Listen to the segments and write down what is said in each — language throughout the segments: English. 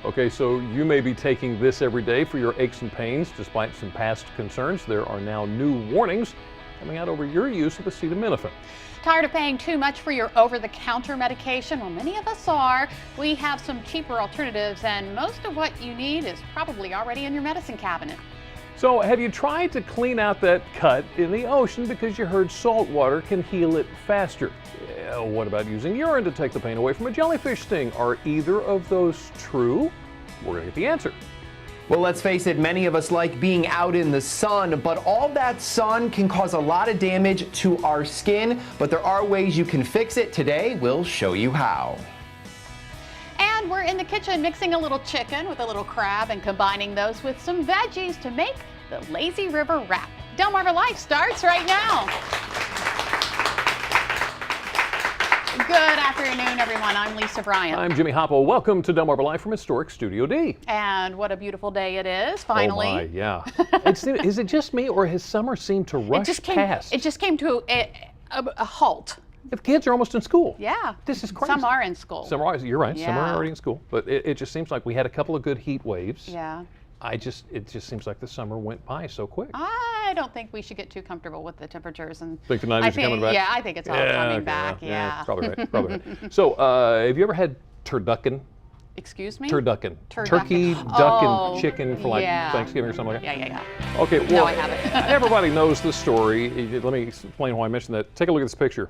Okay, so you may be taking this every day for your aches and pains. Despite some past concerns, there are now new warnings coming out over your use of acetaminophen. Tired of paying too much for your over-the-counter medication? Well, many of us are. We have some cheaper alternatives, and most of what you need is probably already in your medicine cabinet. So have you tried to clean out that cut in the ocean because you heard salt water can heal it faster? Yeah, what about using urine to take the pain away from a jellyfish sting? Are either of those true? We're going to get the answer. Well, let's face it, many of us like being out in the sun, but all that sun can cause a lot of damage to our skin. But there are ways you can fix it. Today, we'll show you how. And we're in the kitchen mixing a little chicken with a little crab and combining those with some veggies to make the Lazy River wrap. Delaware Life starts right now. Good afternoon, everyone. I'm Lisa Bryant. I'm Jimmy Hoppo. Welcome to Delaware Live from historic Studio D. And what a beautiful day it is, finally. Oh my, yeah. Is it just me, or has summer seemed to rush past? It just came to a halt. If kids are almost in school. Yeah. This is crazy. Some are in school. Some are, you're right, some are Yeah. already in school. But it just seems like we had a couple of good heat waves. Yeah. It just seems like the summer went by so quick. I don't think we should get too comfortable with the temperatures. And Think the 90s are coming back? Yeah, I think it's all coming back. Yeah. Probably right. Probably right. So, have you ever had turducken? Excuse me? Turducken. Turducken. Turkey, duck, and chicken for like Thanksgiving or something like that? Yeah. Okay, well, No, I haven't. everybody knows the story. Let me explain why I mentioned that. Take a look at this picture.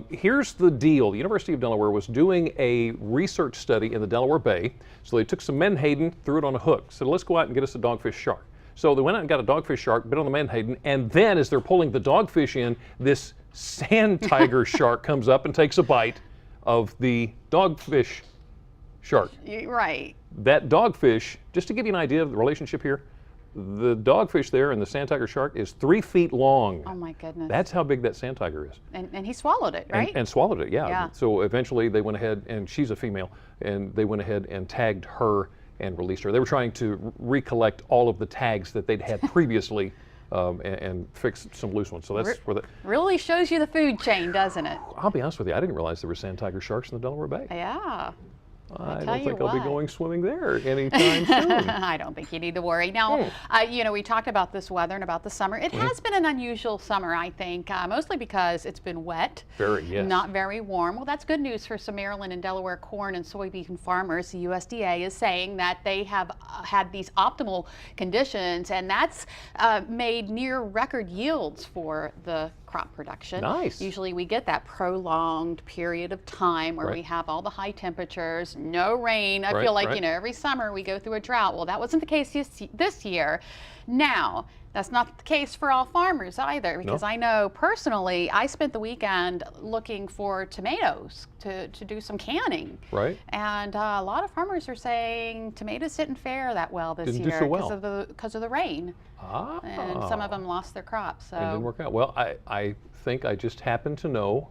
Here's the deal. The University of Delaware was doing a research study in the Delaware Bay. So they took some menhaden, threw it on a hook. Said, let's go out and get us a dogfish shark. So they went out and got a dogfish shark, bit on the menhaden, and then as they're pulling the dogfish in, this sand tiger shark comes up and takes a bite of the dogfish shark. Right. That dogfish, just to give you an idea of the relationship here, the dogfish there and the sand tiger shark is 3 feet long. Oh my goodness. That's how big that sand tiger is. And he swallowed it, right? And swallowed it, yeah. Yeah. So eventually they went ahead, and she's a female, and they went ahead and tagged her and released her. They were trying to recollect all of the tags that they'd had previously and fix some loose ones. So that's where that really shows you the food chain, doesn't it? I'll be honest with you, I didn't realize there were sand tiger sharks in the Delaware Bay. Yeah. I don't think I'll be going swimming there anytime soon. I don't think you need to worry. Now, we talked about this weather and about the summer. It has been an unusual summer, I think, mostly because it's been wet. Very, yes. Not very warm. Well, that's good news for some Maryland and Delaware corn and soybean farmers. The USDA is saying that they have had these optimal conditions, and that's made near record yields for the crop production. Nice. Usually we get that prolonged period of time where we have all the high temperatures, no rain. I feel like, every summer we go through a drought. Well, that wasn't the case this year. Now, that's not the case for all farmers either, because I know personally, I spent the weekend looking for tomatoes to do some canning. Right. And a lot of farmers are saying tomatoes didn't fare that well this year do so well. because of the rain. Ah. And some of them lost their crops. So. It didn't work out. Well, I think I just happen to know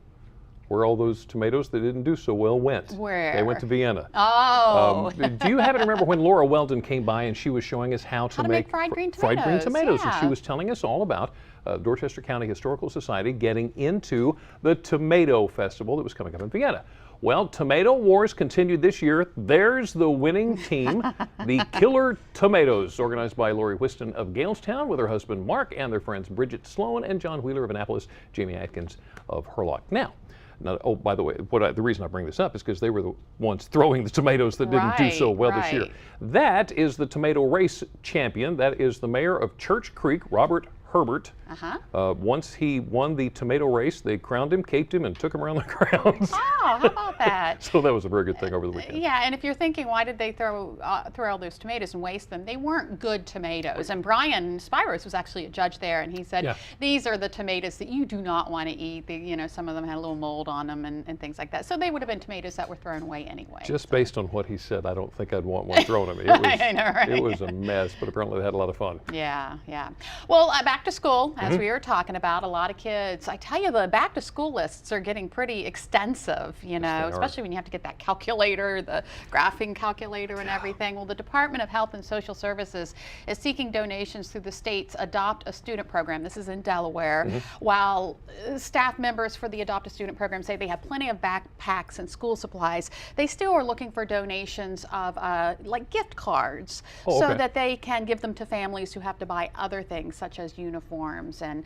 where all those tomatoes that didn't do so well went. Where? They went to Vienna. Oh. Do you happen to remember when Laura Weldon came by and she was showing us how to make fried green tomatoes? Fried green tomatoes. Yeah. And she was telling us all about Dorchester County Historical Society getting into the Tomato Festival that was coming up in Vienna. Well, Tomato Wars continued this year. There's the winning team, the Killer Tomatoes, organized by Lori Whiston of Galestown with her husband Mark and their friends Bridget Sloan and John Wheeler of Annapolis, Jamie Atkins of Hurlock. Now, oh, by the way, the reason I bring this up is because they were the ones throwing the tomatoes that didn't do so well this year. That is the tomato race champion. That is the mayor of Church Creek, Robert Herbert. Once he won the tomato race, they crowned him, caped him, and took him around the grounds. Oh, how about that? So that was a very good thing over the weekend. Yeah, and if you're thinking, why did they throw all those tomatoes and waste them? They weren't good tomatoes. And Brian Spiros was actually a judge there, and he said, these are the tomatoes that you do not want to eat. Some of them had a little mold on them and things like that. So they would have been tomatoes that were thrown away anyway. Just based on what he said, I don't think I'd want one thrown at me. It was, I know, right? It was a mess, but apparently they had a lot of fun. Yeah. Well, back to school. as we were talking about, a lot of kids, I tell you, the back to school lists are getting pretty extensive, you know, especially when you have to get that calculator, the graphing calculator and everything. Well, the Department of Health and Social Services is seeking donations through the state's Adopt a Student program. This is in Delaware. While staff members for the Adopt a Student program say they have plenty of backpacks and school supplies, they still are looking for donations of like gift cards so that they can give them to families who have to buy other things such as uniforms and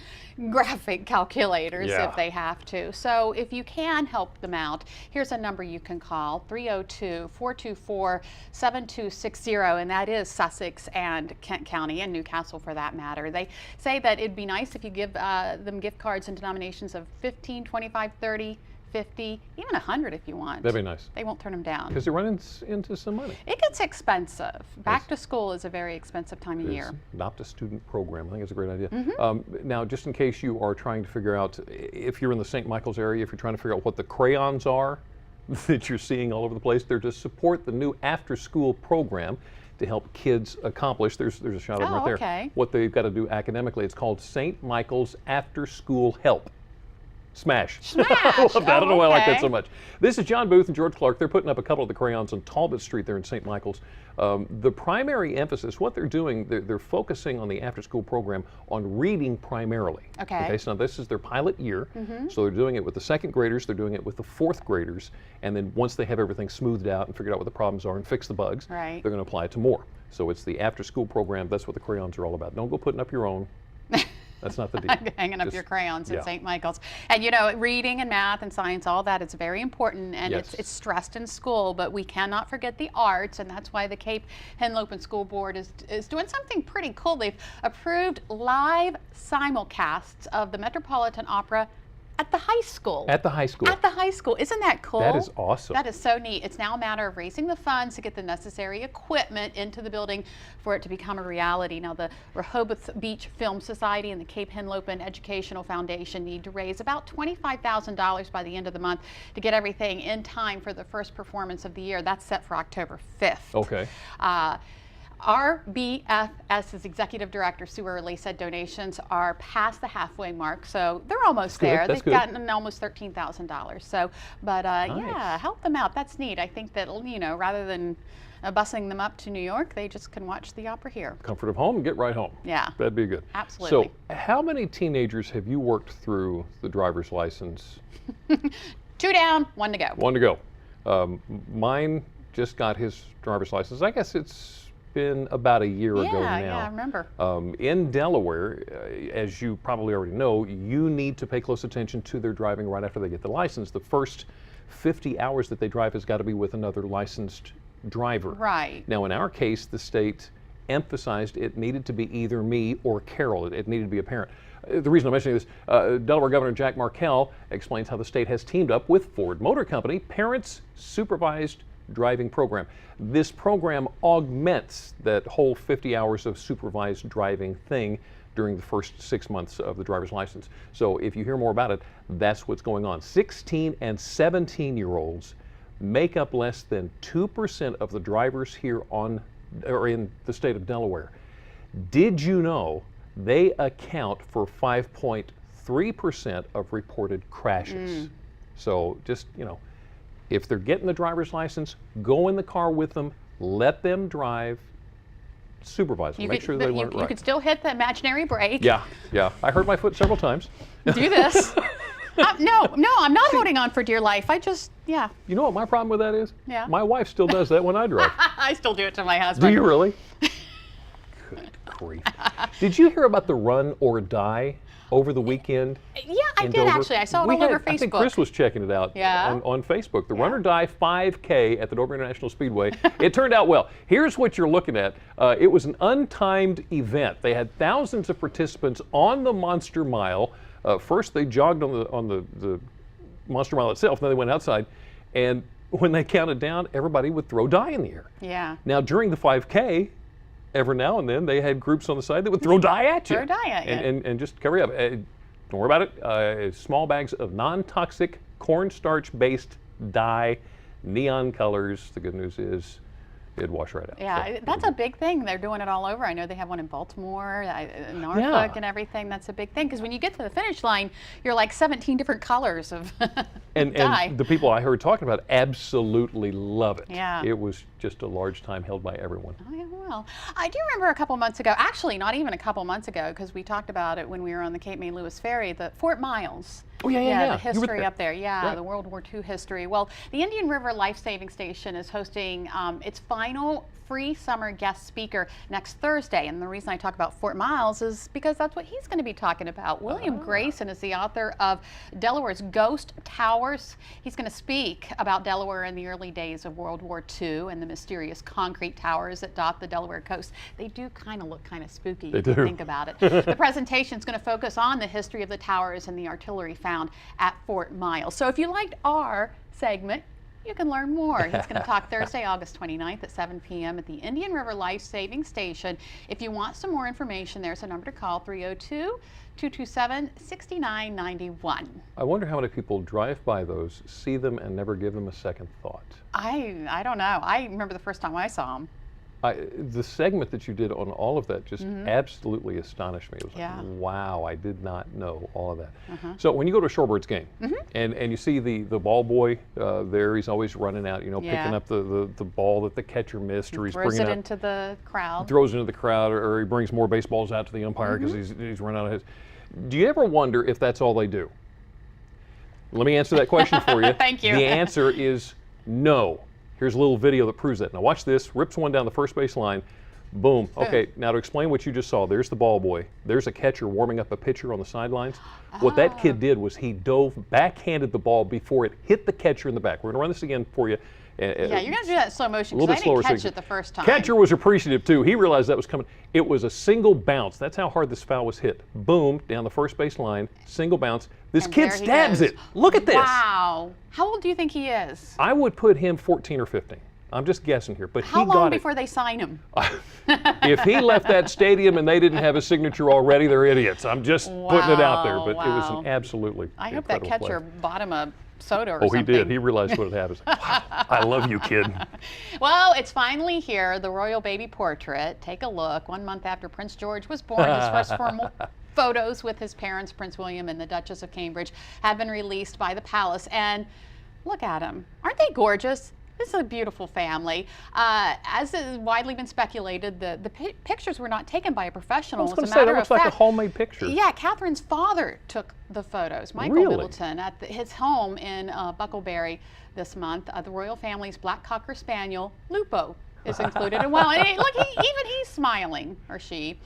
graphic calculators if they have to. So if you can help them out, here's a number you can call, 302-424-7260, and that is Sussex and Kent County and Newcastle for that matter. They say that it'd be nice if you give them gift cards in denominations of 15, 25, 30, 50, even 100 if you want. That'd be nice. They won't turn them down. Because they're running into some money. It gets expensive. Back to school is a very expensive time of year. Adopt a Student program. I think it's a great idea. Now, just in case you are trying to figure out, if you're in the St. Michael's area, if you're trying to figure out what the crayons are that you're seeing all over the place, they're to support the new after-school program to help kids accomplish. There's a shot of them right there. What they've got to do academically. It's called St. Michael's After School Help. Smash. I love that. I don't know why I like that so much. This is John Booth and George Clark. They're putting up a couple of the crayons on Talbot Street there in St. Michael's. The primary emphasis, what they're doing, they're focusing on the after-school program on reading primarily. Okay, so now this is their pilot year. So they're doing it with the second graders, they're doing it with the fourth graders, and then once they have everything smoothed out and figured out what the problems are and fix the bugs, they're going to apply it to more. So it's the after-school program. That's what the crayons are all about. Don't go putting up your own. That's not the deal. Hanging up your crayons in St. Michael's. And you know, reading and math and science, all that is very important, and it's stressed in school, but we cannot forget the arts, and that's why the Cape Henlopen School Board is doing something pretty cool. They've approved live simulcasts of the Metropolitan Opera at the high school. At the high school. At the high school. Isn't that cool? That is awesome. That is so neat. It's now a matter of raising the funds to get the necessary equipment into the building for it to become a reality. Now, the Rehoboth Beach Film Society and the Cape Henlopen Educational Foundation need to raise about $25,000 by the end of the month to get everything in time for the first performance of the year. That's set for October 5th. Okay. RBFS's executive director, Sue Early, said donations are past the halfway mark, so they're almost there. They've gotten almost $13,000. So, but yeah, help them out. That's neat. I think that, you know, rather than busing them up to New York, they just can watch the opera here. Comfort of home and get right home. Yeah. That'd be good. Absolutely. So, how many teenagers have you worked through the driver's license? 2 down, 1 to go. 1 to go. Mine just got his driver's license. I guess it's been about a year ago now. Yeah, I remember. In Delaware, as you probably already know, you need to pay close attention to their driving right after they get the license. The first 50 hours that they drive has got to be with another licensed driver. Right. Now, in our case, the state emphasized it needed to be either me or Carol. It needed to be a parent. The reason I'm mentioning this, Delaware Governor Jack Markell explains how the state has teamed up with Ford Motor Company, Parents Supervised Driving program. This program augments that whole 50 hours of supervised driving thing during the first 6 months of the driver's license. So if you hear more about it, that's what's going on. 16 and 17-year-olds make up less than 2% of the drivers here in the state of Delaware. Did you know they account for 5.3% of reported crashes? So just, you know, if they're getting the driver's license, go in the car with them, let them drive, supervise them, make sure they learn it right. You could still hit the imaginary brake. Yeah. I hurt my foot several times. Do this. No, I'm not holding on for dear life. You know what my problem with that is? Yeah. My wife still does that when I drive. I still do it to my husband. Do you really? Good grief. Did you hear about the Run or Die over the weekend? Yeah, I did actually. I saw it all over Facebook. I think Chris was checking it out on Facebook. The Run or Die 5K at the Dover International Speedway. It turned out well. Here's what you're looking at. It was an untimed event. They had thousands of participants on the Monster Mile. First, they jogged on the Monster Mile itself. Then they went outside, and when they counted down, everybody would throw die in the air. Yeah. Now, during the 5K, every now and then, they had groups on the side that would throw die at you. Throw die at you. And just cover you up. Don't worry about it. Small bags of non-toxic cornstarch-based dye, neon colors. The good news is it'd wash right out. Yeah, So, that's a big thing. They're doing it all over. I know they have one in Baltimore, Norfolk, and everything. That's a big thing because when you get to the finish line, you're like 17 different colors of and the people I heard talking about it absolutely love it. Yeah. It was just a large time held by everyone. Oh, yeah, well, I do remember a couple months ago, actually not even a couple months ago, because we talked about it when we were on the Cape May Lewis Ferry, the Fort Miles. Oh, yeah. The history up there, Right. the World War II history. Well, the Indian River Life Saving Station is hosting its final free summer guest speaker next Thursday. And the reason I talk about Fort Miles is because that's what he's going to be talking about. William Grayson is the author of Delaware's Ghost Towers. He's going to speak about Delaware in the early days of World War II and the mysterious concrete towers that dot the Delaware coast. They do kind of look kind of spooky if you think about it. The presentation is going to focus on the history of the towers and the artillery found at Fort Miles. So if you liked our segment, you can learn more. He's going to talk Thursday, August 29th at 7 p.m. at the Indian River Life Saving Station. If you want some more information, there's a number to call, 302-227-6991. I wonder how many people drive by those, see them, and never give them a second thought. I don't know. I remember the first time I saw him. The segment that you did on all of that just absolutely astonished me. It was like, wow, I did not know all of that. So when you go to a Shorebirds game and you see the ball boy there, he's always running out, picking up the ball that the catcher missed, or he's Throws bringing it it into the crowd. throws into the crowd, or he brings more baseballs out to the umpire because he's run out of his. Do you ever wonder if that's all they do? Let me answer that question for you. Thank you. The answer is no. Here's a little video that proves that. Now watch this. Rips one down the first base line. Boom. Okay, now to explain what you just saw, there's the ball boy. There's a catcher warming up a pitcher on the sidelines. What that kid did was he dove, backhanded the ball before it hit the catcher in the back. We're going to run this again for you. Yeah, you're going to do that in slow motion A little because bit I slower. didn't catch it the first time. Catcher was appreciative too. He realized that was coming. It was a single bounce. That's how hard this foul was hit. Boom, down the first base line, single bounce. This And kid there he stabs goes. it. Look at this. Wow. How old do you think he is? I would put him 14 or 15. I'm just guessing here, but How he long got before they sign him? If he left that stadium and they didn't have a signature already, they're idiots. I'm just putting it out there, but it was an absolutely I hope that incredible catcher play. bought him a soda or Oh, something. he did. He realized what had happened. Wow, I love you, kid. Well, it's finally here, the royal baby portrait. Take a look. 1 month after Prince George was born, his first formal photos with his parents, Prince William and the Duchess of Cambridge, have been released by the palace. And look at them. Aren't they gorgeous? This is a beautiful family. As has widely been speculated, the pictures were not taken by a professional. I was going to As a say, matter that looks of like a fact, homemade picture. yeah, Catherine's father took the photos, Michael Really? Middleton, at his home in Buckleberry this month. The royal family's black cocker spaniel, Lupo, is included. And well, look, even he's smiling, or she.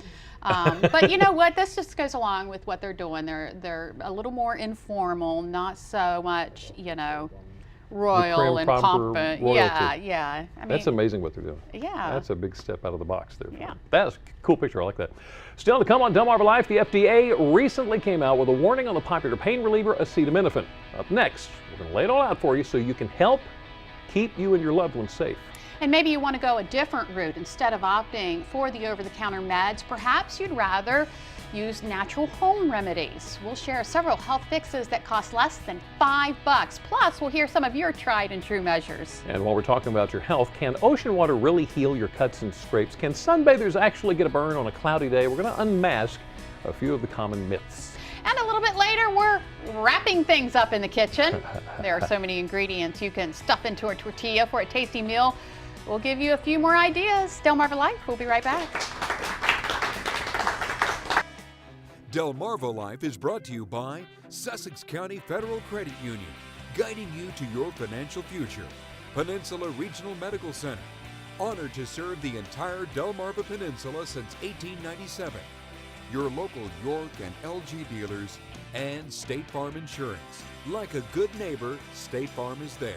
But you know what? This just goes along with what they're doing. They're a little more informal, not so much, royal and pompous. Yeah. I mean, That's amazing what they're doing. Yeah. That's a big step out of the box there. Yeah. That's a cool picture. I like that. Still to come on Delmarva Life, the FDA recently came out with a warning on the popular pain reliever acetaminophen. Up next, we're going to lay it all out for you so you can help keep you and your loved ones safe. And maybe you want to go a different route. Instead of opting for the over-the-counter meds, perhaps you'd rather use natural home remedies. We'll share several health fixes that cost less than $5. Plus, we'll hear some of your tried and true measures. And while we're talking about your health, can ocean water really heal your cuts and scrapes? Can sunbathers actually get a burn on a cloudy day? We're going to unmask a few of the common myths. And a little bit later, we're wrapping things up in the kitchen. There are so many ingredients you can stuff into a tortilla for a tasty meal. We'll give you a few more ideas. Delmarva Life, we'll be right back. Delmarva Life is brought to you by Sussex County Federal Credit Union, guiding you to your financial future. Peninsula Regional Medical Center, honored to serve the entire Delmarva Peninsula since 1897. Your local York and LG dealers, and State Farm Insurance. Like a good neighbor, State Farm is there.